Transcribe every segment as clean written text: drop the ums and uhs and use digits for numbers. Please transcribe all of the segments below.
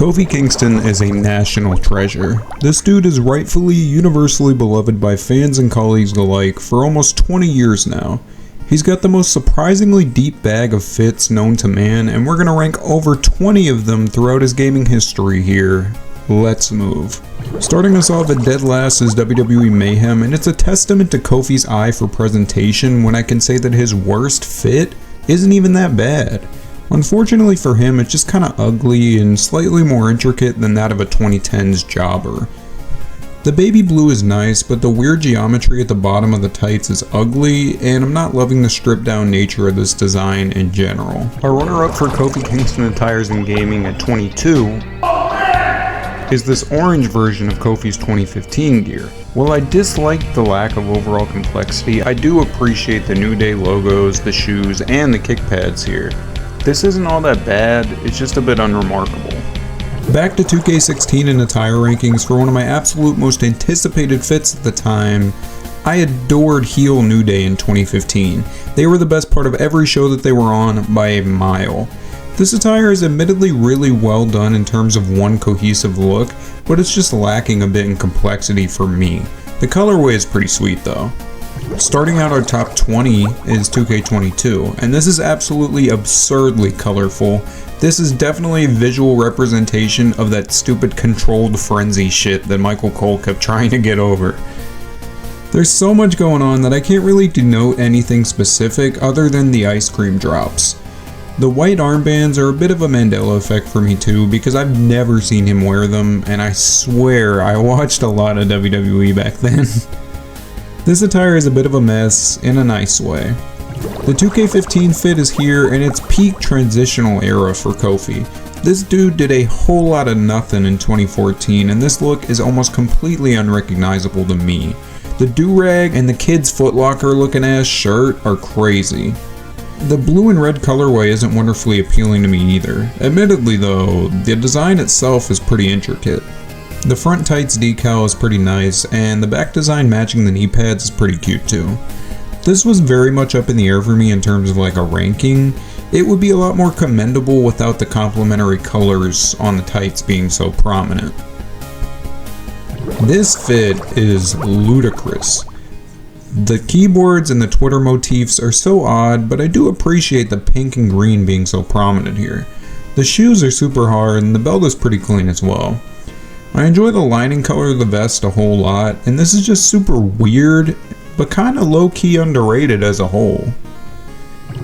Kofi Kingston is a national treasure. This dude is rightfully universally beloved by fans and colleagues alike for almost 20 years now. He's got the most surprisingly deep bag of fits known to man, and we're gonna rank over 20 of them throughout his gaming history here. Let's move. Starting us off at dead last is WWE Mayhem, and it's a testament to Kofi's eye for presentation when I can say that his worst fit isn't even that bad. Unfortunately for him, it's just kinda ugly and slightly more intricate than that of a 2010s jobber. The baby blue is nice, but the weird geometry at the bottom of the tights is ugly, and I'm not loving the stripped down nature of this design in general. Our runner-up for Kofi Kingston attires in gaming at 22 is this orange version of Kofi's 2015 gear. While I dislike the lack of overall complexity, I do appreciate the New Day logos, the shoes, and the kick pads here. This isn't all that bad, it's just a bit unremarkable. Back to 2K16 and attire rankings for one of my absolute most anticipated fits at the time. I adored heel New Day in 2015. They were the best part of every show that they were on by a mile. This attire is admittedly really well done in terms of one cohesive look, but it's just lacking a bit in complexity for me. The colorway is pretty sweet though. Starting out our top 20 is 2K22, and this is absolutely absurdly colorful. This is definitely a visual representation of that stupid controlled frenzy shit that Michael Cole kept trying to get over. There's so much going on that I can't really denote anything specific other than the ice cream drops. The white armbands are a bit of a Mandela effect for me too, because I've never seen him wear them, and I swear I watched a lot of WWE back then. This attire is a bit of a mess in a nice way. The 2K15 fit is here in its peak transitional era for Kofi. This dude did a whole lot of nothing in 2014, and this look is almost completely unrecognizable to me. The do-rag and the kid's footlocker looking ass shirt are crazy. The blue and red colorway isn't wonderfully appealing to me either. Admittedly though, the design itself is pretty intricate. The front tights decal is pretty nice, and the back design matching the knee pads is pretty cute too. This was very much up in the air for me in terms of like a ranking. It would be a lot more commendable without the complementary colors on the tights being so prominent. This fit is ludicrous. The keyboards and the Twitter motifs are so odd, but I do appreciate the pink and green being so prominent here. The shoes are super hard, and the belt is pretty clean as well. I enjoy the lining color of the vest a whole lot, and this is just super weird, but kinda low-key underrated as a whole.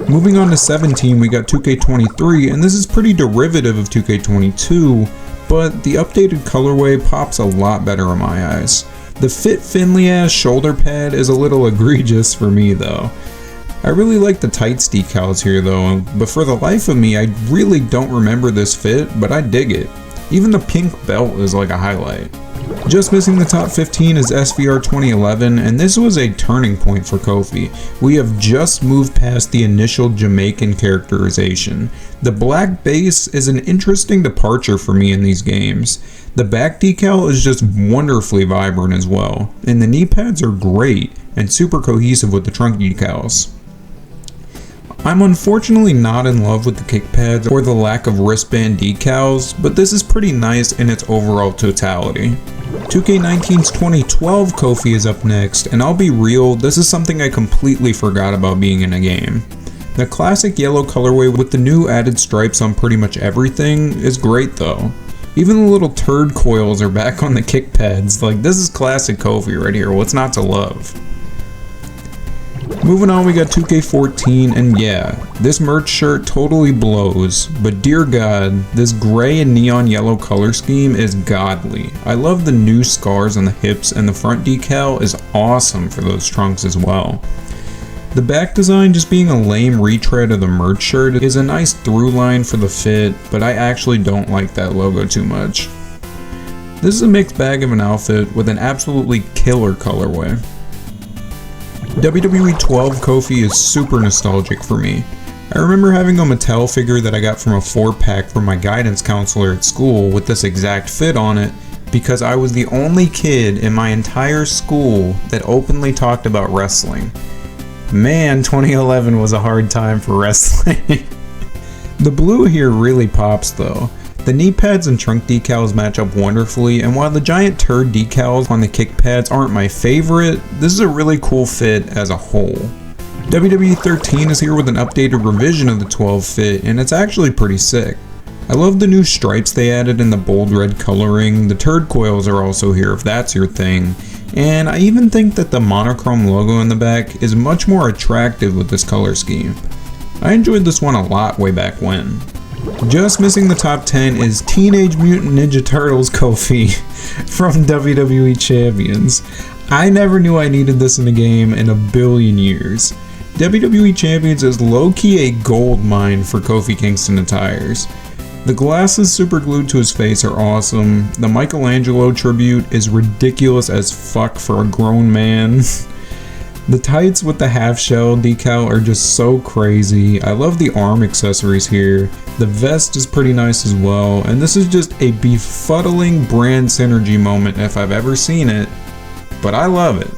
Moving on to 17, we got 2K23, and this is pretty derivative of 2K22, but the updated colorway pops a lot better in my eyes. The Fit Finley-ass shoulder pad is a little egregious for me though. I really like the tights decals here though, but for the life of me, I really don't remember this fit, but I dig it. Even the pink belt is like a highlight. Just missing the top 15 is SVR 2011, and this was a turning point for Kofi. We have just moved past the initial Jamaican characterization. The black base is an interesting departure for me in these games. The back decal is just wonderfully vibrant as well, and the knee pads are great and super cohesive with the trunk decals. I'm unfortunately not in love with the kick pads or the lack of wristband decals, but this is pretty nice in its overall totality. 2K19's 2012 Kofi is up next, and I'll be real, this is something I completely forgot about being in a game. The classic yellow colorway with the new added stripes on pretty much everything is great though. Even the little turd coils are back on the kick pads, like this is classic Kofi right here, what's not to love? Moving on, we got 2K14, and yeah, this merch shirt totally blows, but dear god, this gray and neon yellow color scheme is godly. I love the new scars on the hips, and the front decal is awesome for those trunks as well. The back design just being a lame retread of the merch shirt is a nice through line for the fit, but I actually don't like that logo too much. This is a mixed bag of an outfit with an absolutely killer colorway. WWE 12 Kofi is super nostalgic for me. I remember having a Mattel figure that I got from a 4-pack from my guidance counselor at school with this exact fit on it because I was the only kid in my entire school that openly talked about wrestling. Man, 2011 was a hard time for wrestling. The blue here really pops though. The knee pads and trunk decals match up wonderfully, and while the giant turd decals on the kick pads aren't my favorite, this is a really cool fit as a whole. WWE 13 is here with an updated revision of the 12 fit, and it's actually pretty sick. I love the new stripes they added in the bold red coloring. The turd coils are also here if that's your thing, and I even think that the monochrome logo in the back is much more attractive with this color scheme. I enjoyed this one a lot way back when. Just missing the top 10 is Teenage Mutant Ninja Turtles Kofi from WWE Champions. I never knew I needed this in a game in a billion years. WWE Champions is low-key a gold mine for Kofi Kingston attires. The glasses super glued to his face are awesome. The Michelangelo tribute is ridiculous as fuck for a grown man. The tights with the half shell decal are just so crazy. I love the arm accessories here. The vest is pretty nice as well, and this is just a befuddling brand synergy moment if I've ever seen it, but I love it.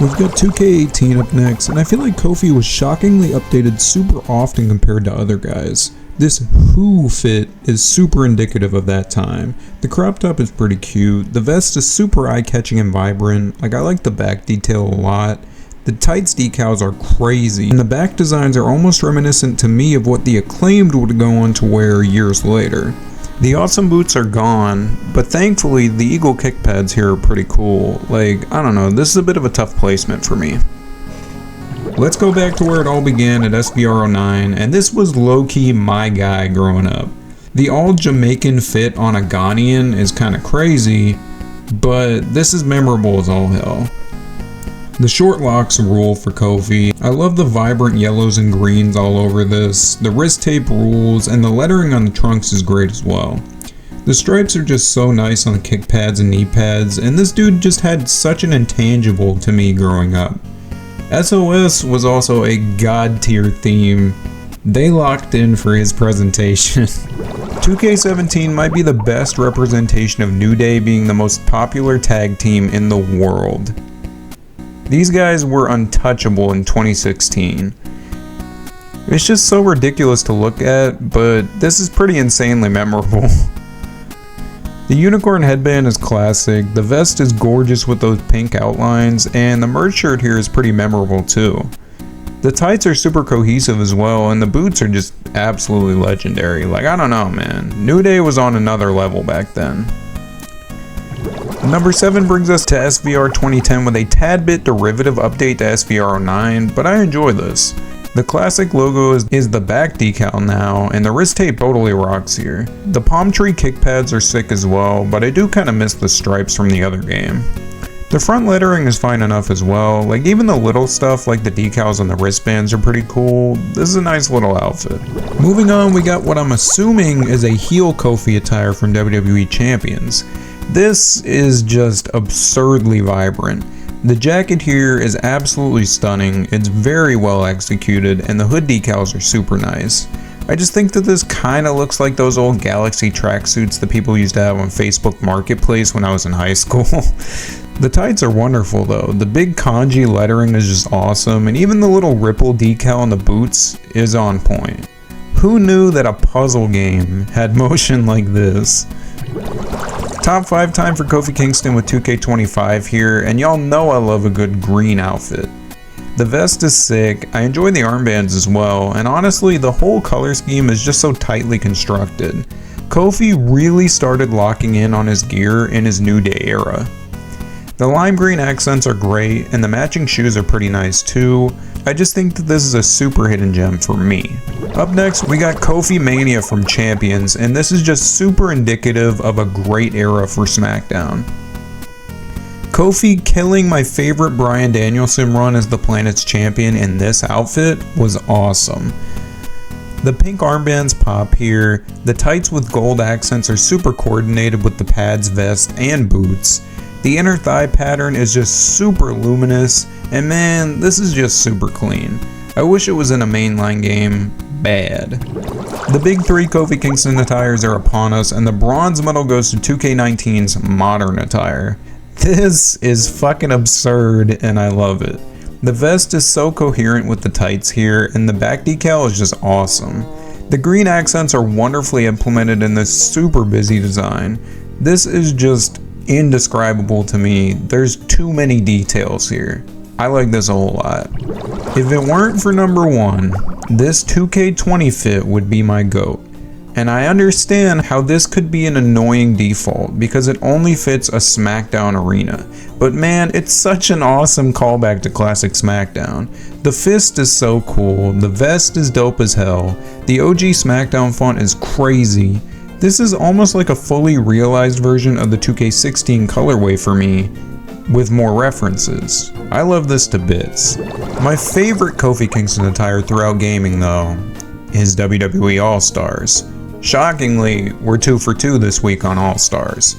We've got 2K18 up next, and I feel like Kofi was shockingly updated super often compared to other guys. This Who fit is super indicative of that time. The crop top is pretty cute, the vest is super eye-catching and vibrant, like I like the back detail a lot. The tights decals are crazy, and the back designs are almost reminiscent to me of what the Acclaimed would go on to wear years later. The awesome boots are gone, but thankfully the Eagle kick pads here are pretty cool. Like, I don't know, this is a bit of a tough placement for me. Let's go back to where it all began at SVR09, and this was low-key my guy growing up. The all-Jamaican fit on a Ghanaian is kinda crazy, but this is memorable as all hell. The short locks rule for Kofi. I love the vibrant yellows and greens all over this. The wrist tape rules, and the lettering on the trunks is great as well. The stripes are just so nice on the kick pads and knee pads, and this dude just had such an intangible to me growing up. SOS was also a god tier theme. They locked in for his presentation. 2K17 might be the best representation of New Day being the most popular tag team in the world. These guys were untouchable in 2016. It's just so ridiculous to look at, but this is pretty insanely memorable. The unicorn headband is classic, the vest is gorgeous with those pink outlines, and the merch shirt here is pretty memorable too. The tights are super cohesive as well, and the boots are just absolutely legendary. Like, I don't know, man. New Day was on another level back then. Number 7 brings us to SVR 2010 with a tad bit derivative update to SVR09, but I enjoy this. The classic logo is the back decal now, and the wrist tape totally rocks here. The palm tree kick pads are sick as well, but I do kinda miss the stripes from the other game. The front lettering is fine enough as well, like even the little stuff like the decals on the wristbands are pretty cool. This is a nice little outfit. Moving on, we got what I'm assuming is a heel Kofi attire from WWE Champions. This is just absurdly vibrant. The jacket here is absolutely stunning, it's very well executed, and the hood decals are super nice. I just think that this kinda looks like those old Galaxy tracksuits that people used to have on Facebook Marketplace when I was in high school. The tights are wonderful though, the big kanji lettering is just awesome, and even the little ripple decal on the boots is on point. Who knew that a puzzle game had motion like this? Top 5 time for Kofi Kingston with 2K25 here, and y'all know I love a good green outfit. The vest is sick, I enjoy the armbands as well, and honestly the whole color scheme is just so tightly constructed. Kofi really started locking in on his gear in his New Day era. The lime green accents are great, and the matching shoes are pretty nice too. I just think that this is a super hidden gem for me. Up next, we got Kofi Mania from Champions, and this is just super indicative of a great era for SmackDown. Kofi killing my favorite Bryan Danielson run as the Planet's champion in this outfit was awesome. The pink armbands pop here, the tights with gold accents are super coordinated with the pads, vest, and boots. The inner thigh pattern is just super luminous, and man, this is just super clean. I wish it was in a mainline game bad. The big 3 Kofi Kingston attires are upon us, and the bronze medal goes to 2K19's modern attire. This is fucking absurd, and I love it. The vest is so coherent with the tights here, and the back decal is just awesome. The green accents are wonderfully implemented in this super busy design. This is just indescribable to me. There's too many details here. I like this a whole lot. If it weren't for number 1, this 2K20 fit would be my GOAT. And I understand how this could be an annoying default because it only fits a SmackDown arena. But man, it's such an awesome callback to classic SmackDown. The fist is so cool, the vest is dope as hell, the OG SmackDown font is crazy. This is almost like a fully realized version of the 2K16 colorway for me, with more references. I love this to bits. My favorite Kofi Kingston attire throughout gaming though, is WWE All-Stars. Shockingly, we're 2 for 2 this week on All-Stars.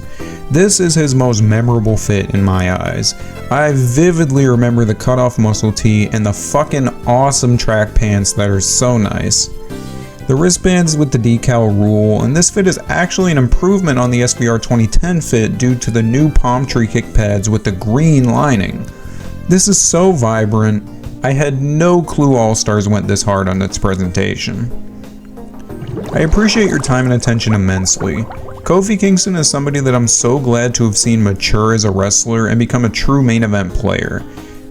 This is his most memorable fit in my eyes. I vividly remember the cutoff muscle tee and the fucking awesome track pants that are so nice. The wristbands with the decal rule, and this fit is actually an improvement on the SBR 2010 fit due to the new palm tree kick pads with the green lining. This is so vibrant, I had no clue All-Stars went this hard on its presentation. I appreciate your time and attention immensely. Kofi Kingston is somebody that I'm so glad to have seen mature as a wrestler and become a true main event player.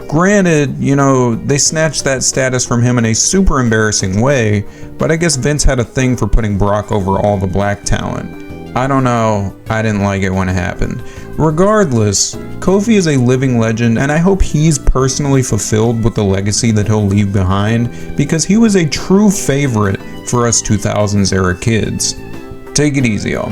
Granted, you know, they snatched that status from him in a super embarrassing way, but I guess Vince had a thing for putting Brock over all the black talent. I don't know, I didn't like it when it happened. Regardless, Kofi is a living legend and I hope he's personally fulfilled with the legacy that he'll leave behind because he was a true favorite for us 2000s era kids. Take it easy, y'all.